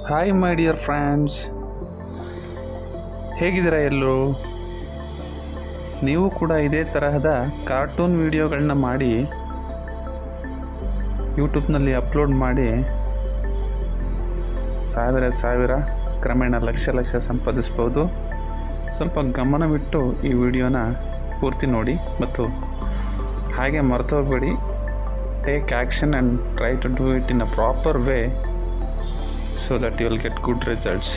Hi my dear friends, ಹೇಗಿದ್ದೀರಾ ಎಲ್ಲರೂ? ನೀವು ಕೂಡ ಇದೇ ತರಹದ ಕಾರ್ಟೂನ್ ವಿಡಿಯೋಗಳನ್ನ ಮಾಡಿ ಯೂಟ್ಯೂಬ್ನಲ್ಲಿ ಅಪ್ಲೋಡ್ ಮಾಡಿ ಸಾವಿರ ಕ್ರಮೇಣ ಲಕ್ಷ ಸಂಪಾದಿಸ್ಬೋದು. ಸ್ವಲ್ಪ ಗಮನವಿಟ್ಟು ಈ ವಿಡಿಯೋನ ಪೂರ್ತಿ ನೋಡಿ ಮತ್ತು ಹಾಗೆ ಮರ್ತೋಗ್ಬೇಡಿ. Take action and try to do it in a proper way so that you will get good results.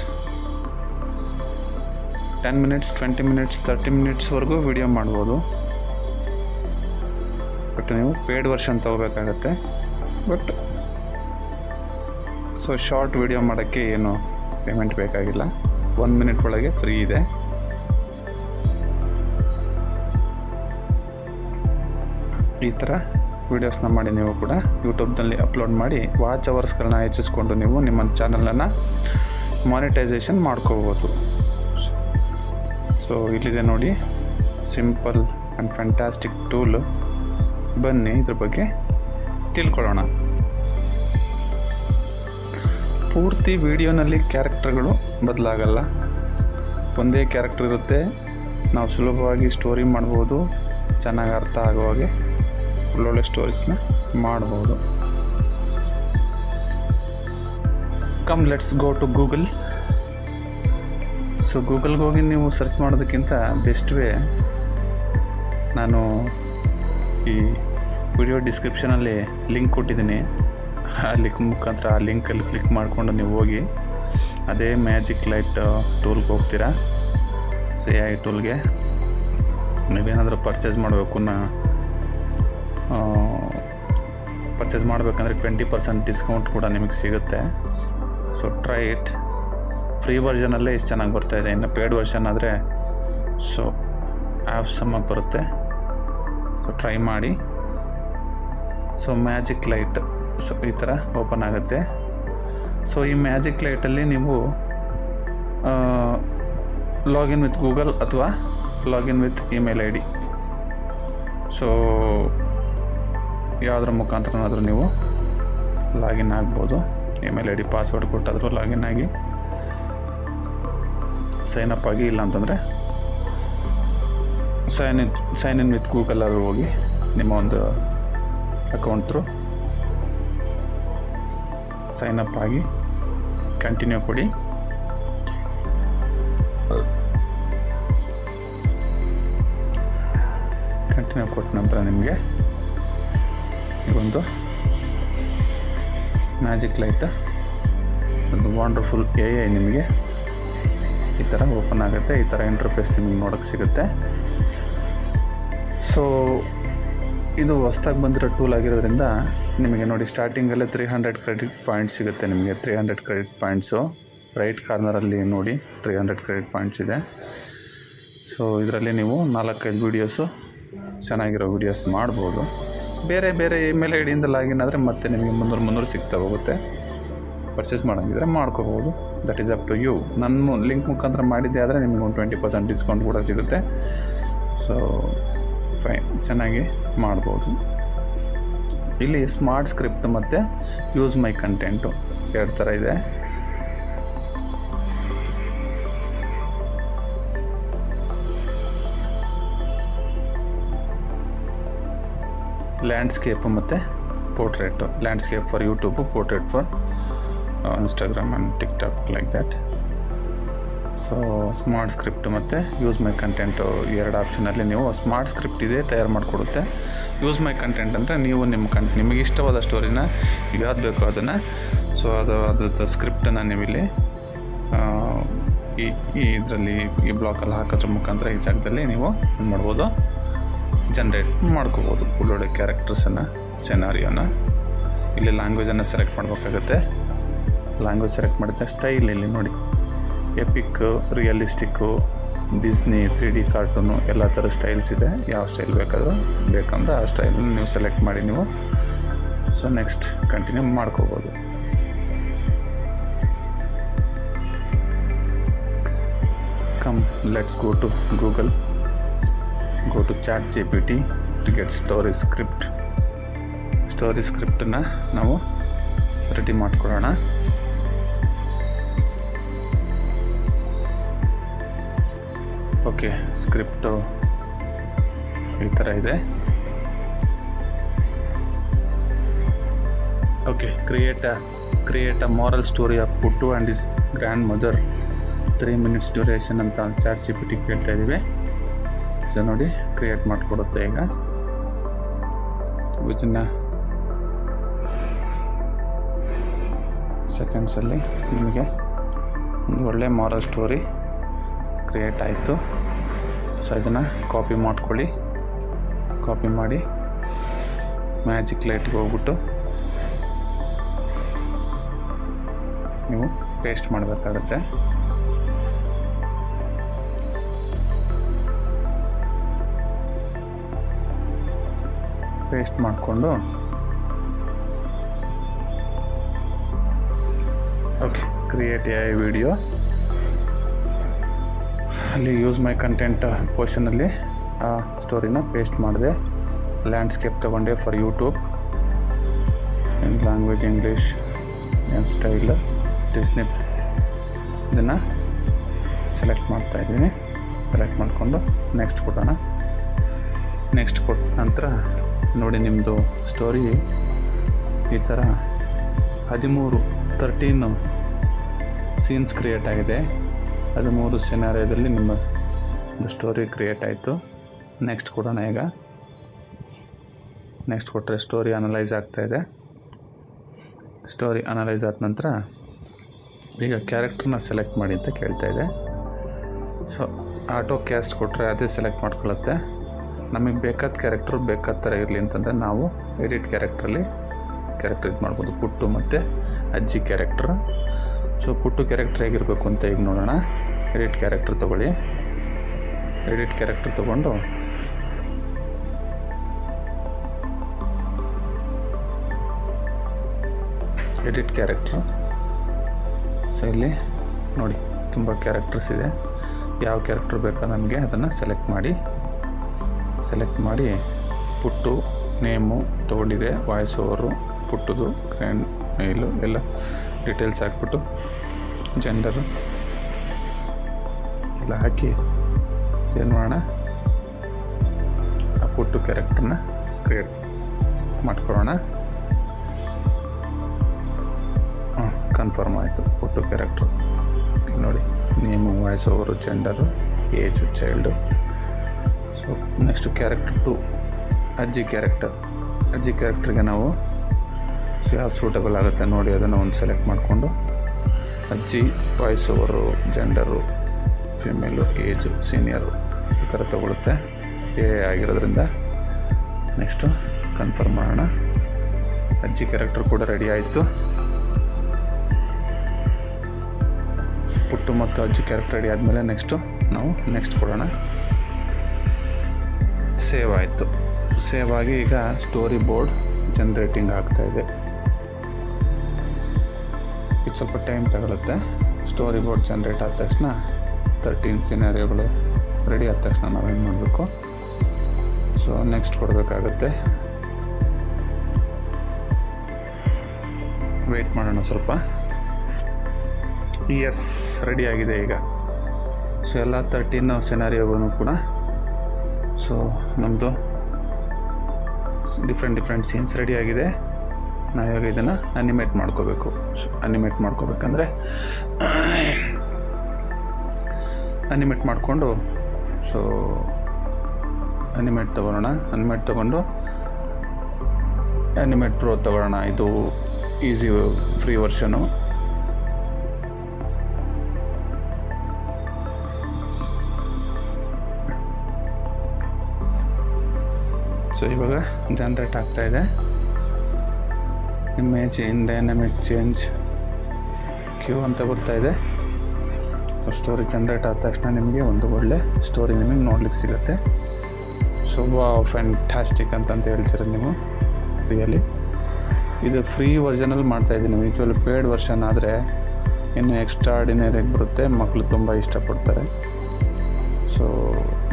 10 minutes, 20 minutes, 30 minutes ವರೆಗೂ ವಿಡಿಯೋ ಮಾಡ್ಬೋದು. ಬಟ್ ನೀವು ಪೇಯ್ಡ್ ವರ್ಷನ್ ತೊಗೋಬೇಕಾಗತ್ತೆ. ಬಟ್ ಸೊ ಶಾರ್ಟ್ ವಿಡಿಯೋ ಮಾಡೋಕ್ಕೆ ಏನು ಪೇಮೆಂಟ್ ಬೇಕಾಗಿಲ್ಲ. 1 minute ಒಳಗೆ free ಇದೆ. ಈ ಥರ ವೀಡಿಯೋಸ್ನ ಮಾಡಿ ನೀವು ಕೂಡ ಯೂಟ್ಯೂಬ್ನಲ್ಲಿ ಅಪ್ಲೋಡ್ ಮಾಡಿ ವಾಚ್ ಅವರ್ಸ್ಗಳನ್ನ ಹೆಚ್ಚಿಸ್ಕೊಂಡು ನೀವು ನಿಮ್ಮ ಚಾನಲನ್ನು ಮಾನಿಟೈಸೇಷನ್ ಮಾಡ್ಕೋಬೋದು. ಸೊ ಇಲ್ಲಿದೆ ನೋಡಿ, ಸಿಂಪಲ್ ಆ್ಯಂಡ್ ಫ್ಯಾಂಟಾಸ್ಟಿಕ್ ಟೂಲು. ಬನ್ನಿ ಇದ್ರ ಬಗ್ಗೆ ತಿಳ್ಕೊಳ್ಳೋಣ. ಪೂರ್ತಿ ವಿಡಿಯೋನಲ್ಲಿ ಕ್ಯಾರೆಕ್ಟರ್ಗಳು ಬದಲಾಗಲ್ಲ, ಒಂದೇ ಕ್ಯಾರೆಕ್ಟರ್ ಇರುತ್ತೆ. ನಾವು ಸುಲಭವಾಗಿ ಸ್ಟೋರಿ ಮಾಡ್ಬೋದು, ಚೆನ್ನಾಗಿ ಅರ್ಥ ಆಗೋ ಹಾಗೆ ಒಳ್ಳೊಳ್ಳೆ ಸ್ಟೋರೀಸ್ನ ಮಾಡ್ಬೋದು. Come let's go to Google. So ಗೂಗಲ್ಗೆ ಹೋಗಿ ನೀವು ಸರ್ಚ್ ಮಾಡೋದಕ್ಕಿಂತ ಬೆಸ್ಟ್ ವೇ, ನಾನು ಈ ವಿಡಿಯೋ ಡಿಸ್ಕ್ರಿಪ್ಷನಲ್ಲಿ ಲಿಂಕ್ ಕೊಟ್ಟಿದ್ದೀನಿ. ಆ ಲಿಂಕ್ ಮುಖಾಂತರ ಆ ಲಿಂಕಲ್ಲಿ ಕ್ಲಿಕ್ ಮಾಡಿಕೊಂಡು ನೀವು ಹೋಗಿ ಅದೇ ಮ್ಯಾಜಿಕ್ ಲೈಟ್ ಟೂಲ್ಗೆ ಹೋಗ್ತೀರಾ. ಸೊ AI ಟೂಲ್ಗೆ ನೀವೇನಾದರೂ ಪರ್ಚೇಸ್ ಮಾಡಬೇಕಂದ್ರೆ 20% ಡಿಸ್ಕೌಂಟ್ ಕೂಡ ನಿಮಗೆ ಸಿಗುತ್ತೆ. So try it. ಫ್ರೀ ವರ್ಷನಲ್ಲೇ ಇಷ್ಟು ಚೆನ್ನಾಗಿ ಬರ್ತಾಯಿದೆ. ಇನ್ನು ಪೇಯ್ಡ್ ವರ್ಷನ್ ಆದರೆ ಸೊ ಸಮ್ಮಾಗಿ ಬರುತ್ತೆ. ಸೊ ಟ್ರೈ ಮಾಡಿ. ಸೊ ಮ್ಯಾಜಿಕ್ ಲೈಟ್ ಸೊ ಈ ಥರ ಓಪನ್ ಆಗುತ್ತೆ. ಸೊ ಈ ಮ್ಯಾಜಿಕ್ ಲೈಟಲ್ಲಿ ನೀವು ಲಾಗಿನ್ ವಿತ್ ಗೂಗಲ್ ಅಥವಾ login with email ID, so ಯಾವುದ್ರ ಮುಖಾಂತರನಾದರೂ ನೀವು ಲಾಗಿನ್ ಆಗ್ಬೋದು. ಇಮೇಲ್ ID ಪಾಸ್ವರ್ಡ್ ಕೊಟ್ಟಾದರೂ ಲಾಗಿನ್ ಆಗಿ ಸೈನಪ್ ಆಗಿ. ಇಲ್ಲ ಅಂತಂದರೆ ಸೈನ್ ಇನ್ ವಿತ್ ಗೂಗಲ್ ಆದರೂ ಹೋಗಿ ನಿಮ್ಮ ಒಂದು ಅಕೌಂಟ್ ಥ್ರೂ ಸೈನಪ್ ಆಗಿ ಕಂಟಿನ್ಯೂ ಕೊಡಿ. ಕಂಟಿನ್ಯೂ ಕೊಟ್ಟ ನಂತರ ನಿಮಗೆ ಒಂದು ಮ್ಯಾಜಿಕ್ ಲೈಟ್, ಒಂದು ವಂಡರ್ಫುಲ್ AI ನಿಮಗೆ ಈ ಥರ ಓಪನ್ ಆಗುತ್ತೆ. ಈ ಥರ ಇಂಟರ್ಫೇಸ್ ನಿಮಗೆ ನೋಡೋಕ್ಕೆ ಸಿಗುತ್ತೆ. ಸೊ ಇದು ಹೊಸ್ದಾಗಿ ಬಂದಿರೋ ಟೂಲ್ ಆಗಿರೋದ್ರಿಂದ ನಿಮಗೆ ನೋಡಿ ಸ್ಟಾರ್ಟಿಂಗಲ್ಲೇ 300 ಕ್ರೆಡಿಟ್ ಪಾಯಿಂಟ್ಸ್ ಸಿಗುತ್ತೆ. ನಿಮಗೆ 300 ಕ್ರೆಡಿಟ್ ಪಾಯಿಂಟ್ಸು ರೈಟ್ ಕಾರ್ನರಲ್ಲಿ ನೋಡಿ 300 ಕ್ರೆಡಿಟ್ ಪಾಯಿಂಟ್ಸ್ ಇದೆ. ಸೊ ಇದರಲ್ಲಿ ನೀವು 4-5 ವೀಡಿಯೋಸು ಚೆನ್ನಾಗಿರೋ ವೀಡಿಯೋಸ್ ಮಾಡ್ಬೋದು. ಬೇರೆ ಇಮೇಲ್ IDಯಿಂದ ಲಾಗಿನ್ ಆದರೆ ಮತ್ತೆ ನಿಮಗೆ 300 ಸಿಗ್ತಾ ಹೋಗುತ್ತೆ. ಪರ್ಚೇಸ್ ಮಾಡೋಂಗಿದ್ರೆ ಮಾಡ್ಕೋಬೋದು. That is up to you. ನನ್ನ ಲಿಂಕ್ ಮುಖಾಂತರ ಮಾಡಿದ್ದೆ ಆದರೆ ನಿಮಗೆ ಒಂದು 20% ಡಿಸ್ಕೌಂಟ್ ಕೂಡ ಸಿಗುತ್ತೆ. ಸೊ ಫೈನ್, ಚೆನ್ನಾಗಿ ಮಾಡ್ಬೋದು. ಇಲ್ಲಿ ಸ್ಮಾರ್ಟ್ ಸ್ಕ್ರಿಪ್ಟ್ ಮತ್ತು ಯೂಸ್ ಮೈ ಕಂಟೆಂಟು 2 ಥರ ಇದೆ. ಲ್ಯಾಂಡ್ಸ್ಕೇಪು ಮತ್ತು ಪೋರ್ಟ್ರೇಟು. Landscape for YouTube, portrait for Instagram and TikTok like that. So smart script ಮತ್ತು ಯೂಸ್ ಮೈ ಕಂಟೆಂಟು 2 ಆಪ್ಷನಲ್ಲಿ ನೀವು ಸ್ಮಾರ್ಟ್ ಸ್ಕ್ರಿಪ್ಟ್ ಇದೆ ತಯಾರು ಮಾಡಿಕೊಡುತ್ತೆ. ಯೂಸ್ ಮೈ ಕಂಟೆಂಟ್ ಅಂದರೆ ನೀವು ನಿಮಗೆ ಇಷ್ಟವಾದ ಸ್ಟೋರಿನ ಯಾವ್ದು ಬೇಕೋ ಅದನ್ನು, ಸೊ ಅದ್ರದ್ದು ಸ್ಕ್ರಿಪ್ಟನ್ನು ನೀವಿಲ್ಲಿ ಇದರಲ್ಲಿ ಈ ಬ್ಲಾಕಲ್ಲಿ ಹಾಕೋದ್ರ ಮುಖಾಂತರ ಈ ಜಾಗದಲ್ಲಿ ನೀವು ಏನು ಮಾಡ್ಬೋದು, ಜನ್ರೇಟ್ ಮಾಡ್ಕೋಬೋದು ಒಳ್ಳೊಳ್ಳೆ ಕ್ಯಾರೆಕ್ಟರ್ಸನ್ನು, ಸೆನಾರಿಯೋನ. ಇಲ್ಲಿ ಲ್ಯಾಂಗ್ವೇಜನ್ನು ಸೆಲೆಕ್ಟ್ ಮಾಡಬೇಕಾಗುತ್ತೆ. ಲ್ಯಾಂಗ್ವೇಜ್ ಸೆಲೆಕ್ಟ್ ಮಾಡಿದ್ರೆ ಸ್ಟೈಲ್ ಇಲ್ಲಿ ನೋಡಿ, ಎಪಿಕ್, ರಿಯಲಿಸ್ಟಿಕ್ಕು, ಡಿಸ್ನಿ, 3D ಕಾರ್ಟೂನು ಎಲ್ಲ ಥರ ಸ್ಟೈಲ್ಸ್ ಇದೆ. ಯಾವ ಸ್ಟೈಲ್ ಬೇಕಂದ್ರೆ ಆ ಸ್ಟೈಲನ್ನು ನೀವು ಸೆಲೆಕ್ಟ್ ಮಾಡಿ ನೀವು ಸೊ ನೆಕ್ಸ್ಟ್ ಕಂಟಿನ್ಯೂ ಮಾಡ್ಕೋಬೋದು. Come let's go to Google. go to ChatGPT to get story script. Story ಸ್ಕ್ರಿಪ್ಟನ್ನು ನಾವು ರೆಡಿ ಮಾಡ್ಕೊಳ್ಳೋಣ. ಸ್ಕ್ರಿಪ್ಟು ಈ ಥರ ಇದೆ. Okay, create a moral story of Puttu and his grandmother, 3 minutes duration ಅಂತ ಚಾಟ್ GPT ಕೇಳ್ತಾ ಇದ್ದೀವಿ. ಸೊ ನೋಡಿ ಕ್ರಿಯೇಟ್ ಮಾಡಿಕೊಡುತ್ತೆ ಈಗ. ವಿತಿನ್ ಸೆಕೆಂಡ್ಸಲ್ಲಿ ನಿಮಗೆ ಒಂದು ಒಳ್ಳೆ ಮಾರಲ್ ಸ್ಟೋರಿ ಕ್ರಿಯೇಟ್ ಆಯಿತು. ಸೊ ಇದನ್ನು ಕಾಪಿ ಮಾಡ್ಕೊಳ್ಳಿ. ಕಾಪಿ ಮಾಡಿ ಮ್ಯಾಜಿಕ್ ಲೈಟ್ಗೆ ಹೋಗ್ಬಿಟ್ಟು ನೀವು ಪೇಸ್ಟ್ ಮಾಡಬೇಕಾಗತ್ತೆ. ಪೇಸ್ಟ್ ಮಾಡಿಕೊಂಡು ಓಕೆ, ಕ್ರಿಯೇಟ್ ಎ ವಿಡಿಯೋ ಅಲ್ಲಿ ಯೂಸ್ ಮೈ ಕಂಟೆಂಟ್ ಪೋರ್ಷನಲ್ಲಿ ಆ ಸ್ಟೋರಿನ ಪೇಸ್ಟ್ ಮಾಡಿದೆ. ಲ್ಯಾಂಡ್ಸ್ಕೇಪ್ ತೊಗೊಂಡೆ for YouTube, in language English and style Disney. ಇದನ್ನು ಸೆಲೆಕ್ಟ್ ಮಾಡ್ತಾಯಿದ್ದೀನಿ. ಸೆಲೆಕ್ಟ್ ಮಾಡಿಕೊಂಡು ನೆಕ್ಸ್ಟ್ ಕೊಡೋಣ. ನೆಕ್ಸ್ಟ್ ಕೊಟ್ಟ ನಂತರ ನೋಡಿ ನಿಮ್ಮದು ಸ್ಟೋರಿ ಈ ಥರ 13 ಸೀನ್ಸ್ ಕ್ರಿಯೇಟ್ ಆಗಿದೆ. 13 ಸಿನಾರಿಯೋದಲ್ಲಿ ನಿಮ್ಮ ಸ್ಟೋರಿ ಕ್ರಿಯೇಟ್ ಆಯಿತು. ನೆಕ್ಸ್ಟ್ ಕೊಡೋಣ. ಈಗ ನೆಕ್ಸ್ಟ್ ಕೊಟ್ಟರೆ ಸ್ಟೋರಿ ಅನಲೈಸ್ ಆಗ್ತಾಯಿದೆ. ಸ್ಟೋರಿ ಅನಲೈಸ್ ಆದ ನಂತರ ಈಗ ಕ್ಯಾರೆಕ್ಟರ್ನ ಸೆಲೆಕ್ಟ್ ಮಾಡಿ ಅಂತ ಕೇಳ್ತಾ ಇದೆ. ಸೊ ಆಟೋ ಕ್ಯಾಸ್ಟ್ ಕೊಟ್ಟರೆ ಅದೇ ಸೆಲೆಕ್ಟ್ ಮಾಡ್ಕೊಳ್ಳುತ್ತೆ. ನಮಗೆ ಬೇಕಾದ ಕ್ಯಾರೆಕ್ಟ್ರು ಬೇಕಾದ ಥರ ಇರಲಿ ಅಂತಂದರೆ ನಾವು ಎಡಿಟ್ ಕ್ಯಾರೆಕ್ಟ್ರಲ್ಲಿ ಕ್ಯಾರೆಕ್ಟರ್ ಇದು ಮಾಡ್ಬೋದು. ಪುಟ್ಟು ಮತ್ತು ಅಜ್ಜಿ ಕ್ಯಾರೆಕ್ಟ್ರ್. ಸೊ ಪುಟ್ಟು ಕ್ಯಾರೆಕ್ಟರ್ ಹೇಗಿರಬೇಕು ಅಂತ ಈಗ ನೋಡೋಣ. ಎಡಿಟ್ ಕ್ಯಾರೆಕ್ಟರ್ ತೊಗೊಳ್ಳಿ. ಎಡಿಟ್ ಕ್ಯಾರೆಕ್ಟರ್ ತೊಗೊಂಡು ಎಡಿಟ್ ಕ್ಯಾರೆಕ್ಟ್ರು. ಸೊ ಇಲ್ಲಿ ನೋಡಿ ತುಂಬ ಕ್ಯಾರೆಕ್ಟರ್ಸ್ ಇದೆ. ಯಾವ ಕ್ಯಾರೆಕ್ಟರ್ ಬೇಕೋ ನಮಗೆ ಅದನ್ನು ಸೆಲೆಕ್ಟ್ ಮಾಡಿ ಪುಟ್ಟು ನೇಮು ತೊಗೊಂಡಿದೆ, ವಾಯ್ಸ್ ಓವರು, ಪುಟ್ಟದು ಗ್ರ್ಯಾಂಡ್ ಮೇಲು ಎಲ್ಲ ಡೀಟೇಲ್ಸ್ ಹಾಕ್ಬಿಟ್ಟು ಜೆಂಡರು ಎಲ್ಲ ಹಾಕಿ ಏನು ಮಾಡೋಣ, ಆ ಪುಟ್ಟು ಕ್ಯಾರೆಕ್ಟರ್ನ ಕ್ರಿಯೇಟ್ ಮಾಡ್ಕೊಳ್ಳೋಣ. ಕನ್ಫರ್ಮ್ ಆಯಿತು ಪುಟ್ಟು ಕ್ಯಾರೆಕ್ಟ್ರು. ನೋಡಿ name, voice over, gender, age, child. So next character 2 ಅಜ್ಜಿ ಕ್ಯಾರೆಕ್ಟ್ರಿಗೆ ನಾವು ಯಾವ್ದು ಸೂಟಬಲ್ ಆಗುತ್ತೆ ನೋಡಿ ಅದನ್ನು ಒಂದು ಸೆಲೆಕ್ಟ್ ಮಾಡಿಕೊಂಡು ಅಜ್ಜಿ, voice over, gender, female, age, senior ಈ ಥರ ತೊಗೊಳುತ್ತೆ ಆಗಿರೋದ್ರಿಂದ. ನೆಕ್ಸ್ಟು ಕನ್ಫರ್ಮ್ ಮಾಡೋಣ. ಅಜ್ಜಿ ಕ್ಯಾರೆಕ್ಟರ್ ಕೂಡ ರೆಡಿ ಆಯಿತು. ಪುಟ್ಟು ಮತ್ತು ಅಜ್ಜಿ ಕ್ಯಾರೆಕ್ಟರ್ ರೆಡಿ ಆದಮೇಲೆ ನಾವು ನೆಕ್ಸ್ಟ್ ಕೊಡೋಣ. ಸೇವ್ ಆಯಿತು. ಸೇವ್ ಆಗಿ ಈಗ ಸ್ಟೋರಿ ಬೋರ್ಡ್ ಜನ್ರೇಟಿಂಗ್ ಆಗ್ತಾಯಿದೆ. ಇದು ಸ್ವಲ್ಪ ಟೈಮ್ ತಗೊಳುತ್ತೆ. ಸ್ಟೋರಿ ಬೋರ್ಡ್ ಜನ್ರೇಟ್ ಆದ ತಕ್ಷಣ 13 ಸಿನಾರಿಯೋಗಳು ರೆಡಿ ಆದ ತಕ್ಷಣ ನಾವೇನು ಮಾಡಬೇಕು, ಸೊ ನೆಕ್ಸ್ಟ್ ಕೊಡಬೇಕಾಗುತ್ತೆ. ವೆಯ್ಟ್ ಮಾಡೋಣ ಸ್ವಲ್ಪ. ಎಸ್, ರೆಡಿ ಆಗಿದೆ ಈಗ. ಸೊ ಎಲ್ಲ 13 ಸಿನಾರಿಯೋಗಳನ್ನು ಕೂಡ ಸೊ ನಮ್ಮದು ಡಿಫ್ರೆಂಟ್ ಸೀನ್ಸ್ ರೆಡಿ ಆಗಿದೆ. ನಾವಿವಾಗ ಇದನ್ನು ಅನಿಮೇಟ್ ಮಾಡ್ಕೋಬೇಕು. ಅನಿಮೇಟ್ ಮಾಡ್ಕೋಬೇಕಂದ್ರೆ ಅನಿಮೇಟ್ ಮಾಡಿಕೊಂಡು ಸೊ ಅನಿಮೇಟ್ ತೊಗೊಳ್ಳೋಣ. ಅನಿಮೇಟ್ ತೊಗೊಂಡು ಅನಿಮೇಟ್ ಪ್ರೋ ತೊಗೊಳ್ಳೋಣ. ಇದು ಈಸಿ ಫ್ರೀ ವರ್ಷನು. ಸೊ ಇವಾಗ ಜನ್ರೇಟ್ ಆಗ್ತಾಯಿದೆ. Image in dynamic change queue ಅಂತ ಬರ್ತಾಯಿದೆ. ಸ್ಟೋರಿ ಜನ್ರೇಟ್ ಆದ ತಕ್ಷಣ ನಿಮಗೆ ಒಂದು ಒಳ್ಳೆ ಸ್ಟೋರಿ ನಿಮಗೆ ನೋಡ್ಲಿಕ್ಕೆ ಸಿಗುತ್ತೆ. ಸೊ ಫ್ಯಾಂಟಾಸ್ಟಿಕ್ ಅಂತ ಹೇಳ್ತೀರ ನೀವು. ರಿಯಲಿ ಇದು ಫ್ರೀ ವರ್ಷನಲ್ಲಿ ಮಾಡ್ತಾಯಿದ್ದೀನಿ. ಯೂಶ್ವಲಿ ಪೇಯ್ಡ್ ವರ್ಷನ್ ಆದರೆ ಇನ್ನು ಎಕ್ಸ್ಟ್ರಾರ್ಡಿನರಿಯಾಗಿ ಬರುತ್ತೆ. ಮಕ್ಕಳು ತುಂಬ ಇಷ್ಟಪಡ್ತಾರೆ. ಸೊ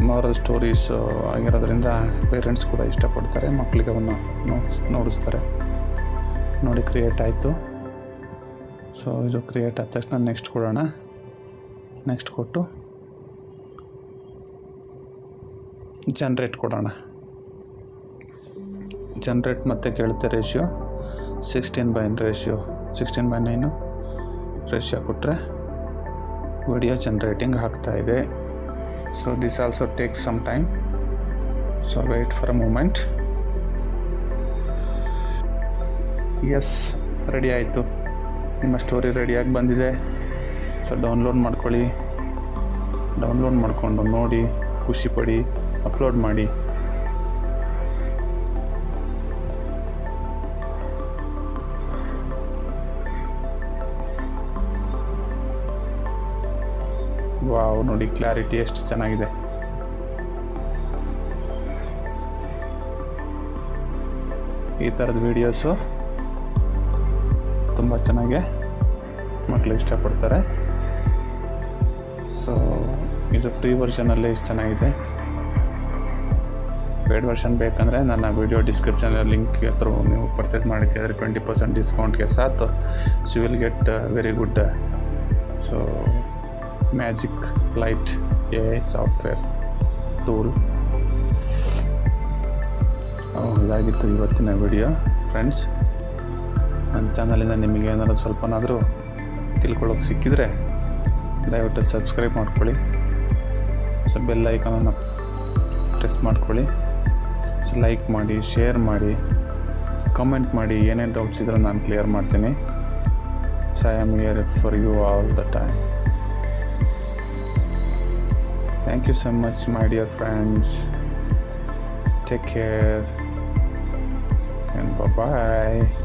ಮಾರಲ್ ಸ್ಟೋರೀಸ್ ಆಗಿರೋದ್ರಿಂದ ಪೇರೆಂಟ್ಸ್ ಕೂಡ ಇಷ್ಟಪಡ್ತಾರೆ, ಮಕ್ಕಳಿಗೆ ಅವನ್ನು ನೋಡಿಸ್ತಾರೆ. ನೋಡಿ ಕ್ರಿಯೇಟ್ ಆಯಿತು. ಸೊ ಇದು ಕ್ರಿಯೇಟ್ ಆದ ತಕ್ಷಣ ನೆಕ್ಸ್ಟ್ ಕೊಡೋಣ. ನೆಕ್ಸ್ಟ್ ಕೊಟ್ಟು ಜನ್ರೇಟ್ ಕೊಡೋಣ. ಜನ್ರೇಟ್ ಮತ್ತೆ ಕೇಳುತ್ತೆ ರೇಷಿಯೋ 16:9 ರೇಷಿಯೋ ಕೊಟ್ಟರೆ ವಿಡಿಯೋ ಜನ್ರೇಟಿಂಗ್ ಆಗ್ತಾಯಿದೆ. So this also takes some time. So wait for a moment. Yes, ready ಆಯಿತು. ನಿಮ್ಮ ಸ್ಟೋರಿ ರೆಡಿಯಾಗಿ ಬಂದಿದೆ. ಸೊ ಡೌನ್ಲೋಡ್ ಮಾಡ್ಕೊಳ್ಳಿ. ಡೌನ್ಲೋಡ್ ಮಾಡಿಕೊಂಡು ನೋಡಿ, ಖುಷಿಪಡಿ, ಅಪ್ಲೋಡ್ ಮಾಡಿ. ವಾವ್, ನೋಡಿ ಕ್ಲಾರಿಟಿ ಎಷ್ಟು ಚೆನ್ನಾಗಿದೆ. ಈ ಥರದ ವೀಡಿಯೋಸು ತುಂಬ ಚೆನ್ನಾಗಿ ಮಕ್ಕಳು ಇಷ್ಟಪಡ್ತಾರೆ. ಸೊ ಇದು ಫ್ರೀ ವರ್ಷನಲ್ಲೇ ಇಷ್ಟು ಚೆನ್ನಾಗಿದೆ. ಪೇಯ್ಡ್ ವರ್ಷನ್ ಬೇಕಂದರೆ ನನ್ನ ವಿಡಿಯೋ ಡಿಸ್ಕ್ರಿಪ್ಷನಲ್ಲಿ ಲಿಂಕ್ ಥ್ರೂ ನೀವು ಪರ್ಚೇಸ್ ಮಾಡಿದ್ದೀರಿ 20% ಡಿಸ್ಕೌಂಟ್ಗೆ ಸಾಥ್ you will get very good so magic light AI software tool. ಇದಾಗಿತ್ತು ಇವತ್ತಿನ ವಿಡಿಯೋ ಫ್ರೆಂಡ್ಸ್. ನನ್ನ ಚಾನಲಿಂದ ನಿಮಗೆ ಏನಾದರೂ ಸ್ವಲ್ಪನಾದರೂ ತಿಳ್ಕೊಳ್ಳೋಕೆ ಸಿಕ್ಕಿದರೆ ದಯವಿಟ್ಟು ಸಬ್ಸ್ಕ್ರೈಬ್ ಮಾಡ್ಕೊಳ್ಳಿ. ಸೊ ಬೆಲ್ ಐಕಾನನ್ನು ಪ್ರೆಸ್ ಮಾಡ್ಕೊಳ್ಳಿ. ಸೊ ಲೈಕ್ ಮಾಡಿ, ಶೇರ್ ಮಾಡಿ, ಕಮೆಂಟ್ ಮಾಡಿ. ಏನೇನು ಡೌಟ್ಸ್ ಇದ್ರೂ ನಾನು ಕ್ಲಿಯರ್ ಮಾಡ್ತೀನಿ. So I am here for you all the time. Thank you so much, my dear friends. Take care and bye-bye.